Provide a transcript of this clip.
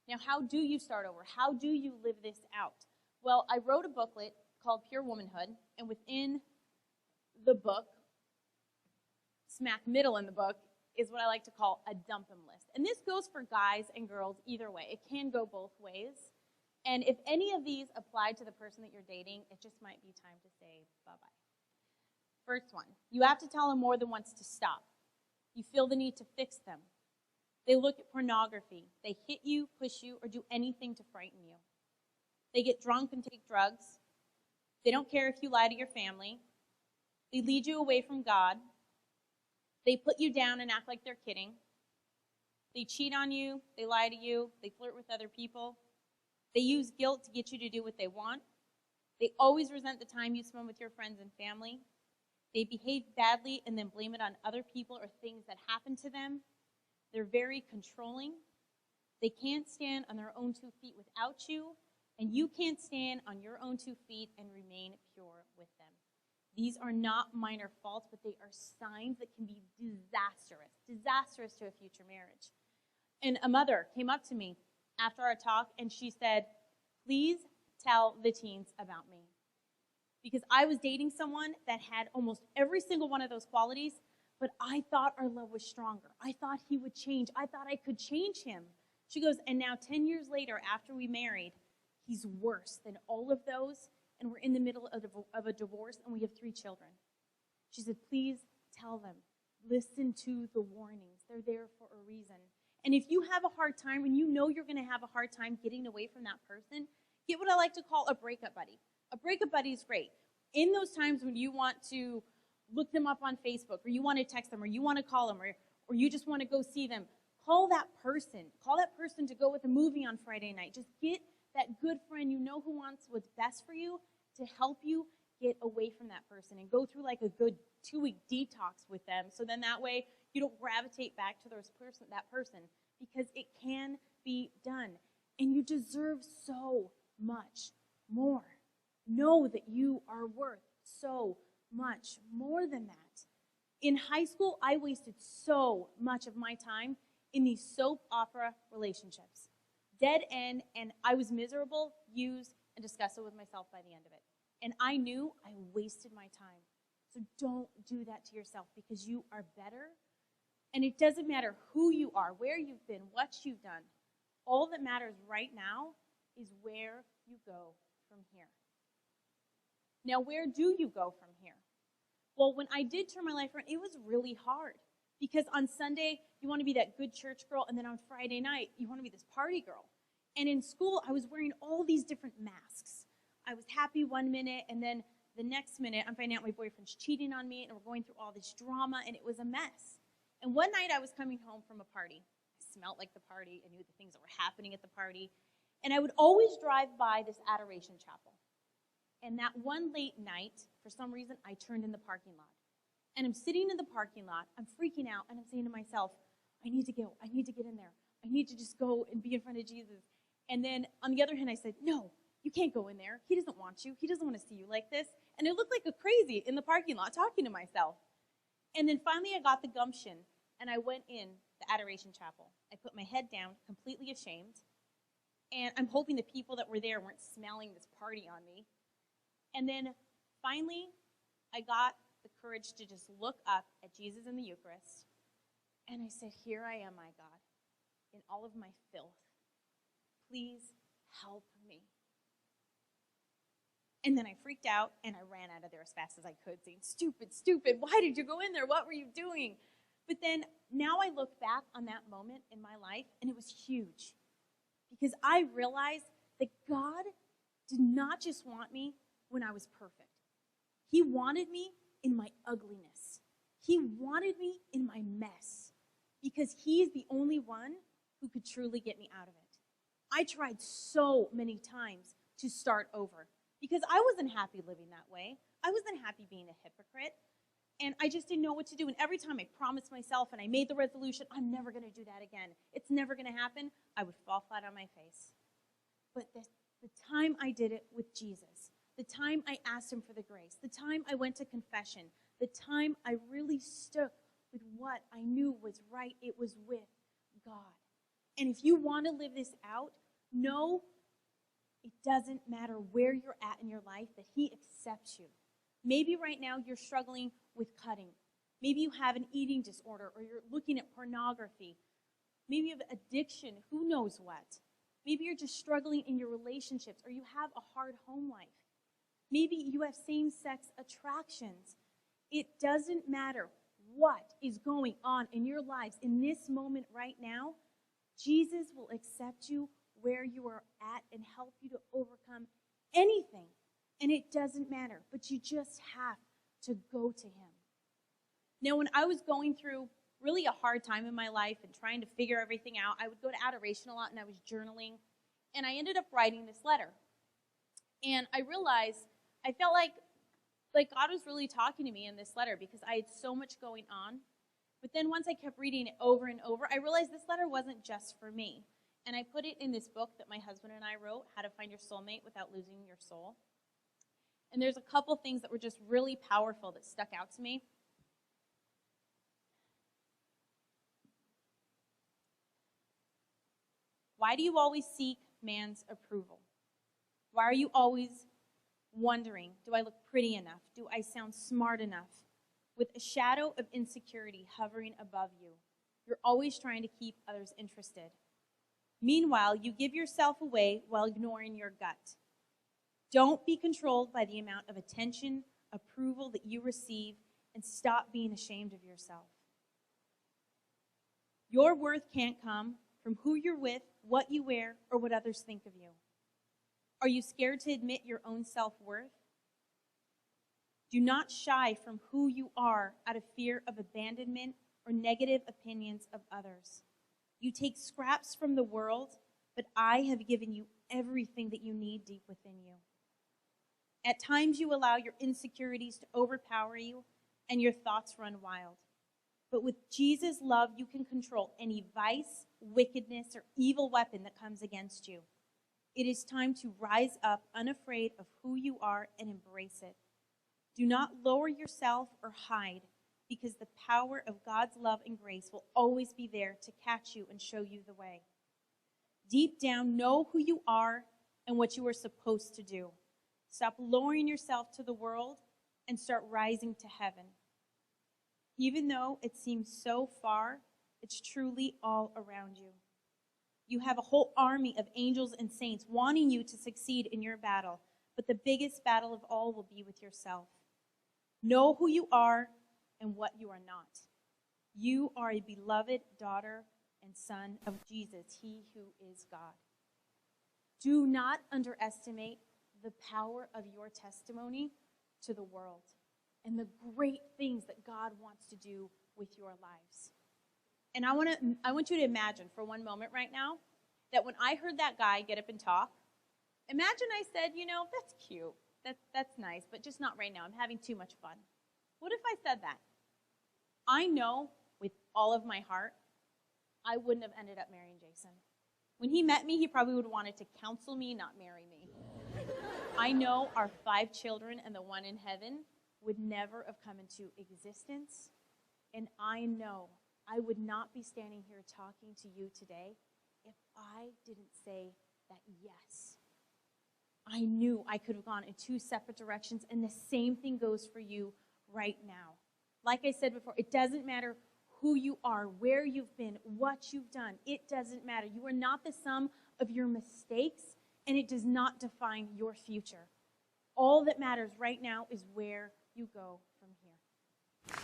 Now, how do you start over? How do you live this out? Well, I wrote a booklet called Pure Womanhood, and within the book, smack middle in the book, is what I like to call a dump 'em list. And this goes for guys and girls either way. It can go both ways. And if any of these apply to the person that you're dating, it just might be time to say bye-bye. First one, you have to tell them more than once to stop. You feel the need to fix them. They look at pornography. They hit you, push you, or do anything to frighten you. They get drunk and take drugs. They don't care if you lie to your family. They lead you away from God. They put you down and act like they're kidding. They cheat on you. They lie to you. They flirt with other people. They use guilt to get you to do what they want. They always resent the time you spend with your friends and family. They behave badly and then blame it on other people or things that happen to them. They're very controlling. They can't stand on their own 2 feet without you, and you can't stand on your own 2 feet and remain pure with them. These are not minor faults, but they are signs that can be disastrous to a future marriage. And a mother came up to me after our talk, and she said, please tell the teens about me. Because I was dating someone that had almost every single one of those qualities, but I thought our love was stronger. I thought he would change. I thought I could change him. She goes, and now 10 years later, after we married, he's worse than all of those, and we're in the middle of a divorce, and we have 3 children. She said, please tell them. Listen to the warnings. They're there for a reason. And if you have a hard time, and you know you're going to have a hard time getting away from that person, get what I like to call a breakup buddy. A breakup buddy is great. In those times when you want to look them up on Facebook, or you want to text them, or you want to call them, or you just want to go see them, call that person. Call that person to go with a movie on Friday night. Just get that good friend you know who wants what's best for you to help you get away from that person and go through like a good 2-week detox with them, so then that way you don't gravitate back to that person, because it can be done. And you deserve so much more. Know that you are worth so much more than that. In high school, I wasted so much of my time in these soap opera relationships. Dead end, and I was miserable, used, and disgusted with myself by the end of it. And I knew I wasted my time. So don't do that to yourself, because you are better. And it doesn't matter who you are, where you've been, what you've done. All that matters right now is where you go from here. Now, where do you go from here? Well, when I did turn my life around, it was really hard. Because on Sunday, you want to be that good church girl, and then on Friday night, you want to be this party girl. And in school, I was wearing all these different masks. I was happy one minute, and then the next minute, I'm finding out my boyfriend's cheating on me, and we're going through all this drama, and it was a mess. And one night, I was coming home from a party. I smelled like the party. I knew the things that were happening at the party. And I would always drive by this adoration chapel. And that one late night, for some reason, I turned in the parking lot. And I'm sitting in the parking lot, I'm freaking out, and I'm saying to myself, I need to go, I need to get in there. I need to just go and be in front of Jesus. And then on the other hand, I said, no, you can't go in there. He doesn't want you. He doesn't want to see you like this. And I looked like a crazy in the parking lot talking to myself. And then finally I got the gumption, and I went in the adoration chapel. I put my head down, completely ashamed. And I'm hoping the people that were there weren't smelling this party on me. And then finally, I got the courage to just look up at Jesus in the Eucharist. And I said, here I am, my God, in all of my filth. Please help me. And then I freaked out, and I ran out of there as fast as I could, saying, stupid, stupid, why did you go in there? What were you doing? But then now I look back on that moment in my life, and it was huge. Because I realized that God did not just want me when I was perfect. He wanted me in my ugliness. He wanted me in my mess. Because He is the only one who could truly get me out of it. I tried so many times to start over. Because I wasn't happy living that way. I wasn't happy being a hypocrite. And I just didn't know what to do. And every time I promised myself and I made the resolution, I'm never going to do that again. It's never going to happen. I would fall flat on my face. But The time I did it with Jesus, the time I asked him for the grace, the time I went to confession, the time I really stuck with what I knew was right, it was with God. And if you want to live this out, know it doesn't matter where you're at in your life, that he accepts you. Maybe right now you're struggling with cutting. Maybe you have an eating disorder, or you're looking at pornography. Maybe you have addiction, who knows what. Maybe you're just struggling in your relationships, or you have a hard home life. Maybe you have same-sex attractions. It doesn't matter what is going on in your lives in this moment right now. Jesus will accept you where you are at and help you to overcome anything. And it doesn't matter, but you just have to go to him. Now, when I was going through really a hard time in my life and trying to figure everything out, I would go to adoration a lot, and I was journaling, and I ended up writing this letter. And I realized, I felt like God was really talking to me in this letter because I had so much going on. But then once I kept reading it over and over, I realized this letter wasn't just for me. And I put it in this book that my husband and I wrote, How to Find Your Soulmate Without Losing Your Soul. And there's a couple things that were just really powerful that stuck out to me. Why do you always seek man's approval? Why are you always wondering, do I look pretty enough? Do I sound smart enough? With a shadow of insecurity hovering above you, you're always trying to keep others interested. Meanwhile, you give yourself away while ignoring your gut. Don't be controlled by the amount of attention, approval that you receive, and stop being ashamed of yourself. Your worth can't come from who you're with, what you wear, or what others think of you. Are you scared to admit your own self-worth? Do not shy from who you are out of fear of abandonment or negative opinions of others. You take scraps from the world, but I have given you everything that you need deep within you. At times you allow your insecurities to overpower you and your thoughts run wild. But with Jesus' love, you can control any vice, wickedness, or evil weapon that comes against you. It is time to rise up unafraid of who you are and embrace it. Do not lower yourself or hide, because the power of God's love and grace will always be there to catch you and show you the way. Deep down, know who you are and what you are supposed to do. Stop lowering yourself to the world and start rising to heaven. Even though it seems so far, it's truly all around you. You have a whole army of angels and saints wanting you to succeed in your battle, but the biggest battle of all will be with yourself. Know who you are and what you are not. You are a beloved daughter and son of Jesus, he who is God. Do not underestimate the power of your testimony to the world and the great things that God wants to do with your lives. And I want you to imagine for one moment right now that when I heard that guy get up and talk, imagine I said, that's cute. That's nice, but just not right now. I'm having too much fun. What if I said that? I know with all of my heart, I wouldn't have ended up marrying Jason. When he met me, he probably would have wanted to counsel me, not marry me. I know our 5 children and the one in heaven would never have come into existence. And I know I would not be standing here talking to you today if I didn't say that yes. I knew I could have gone in 2 separate directions, and the same thing goes for you right now. Like I said before, it doesn't matter who you are, where you've been, what you've done. It doesn't matter. You are not the sum of your mistakes, and it does not define your future. All that matters right now is where you go from here.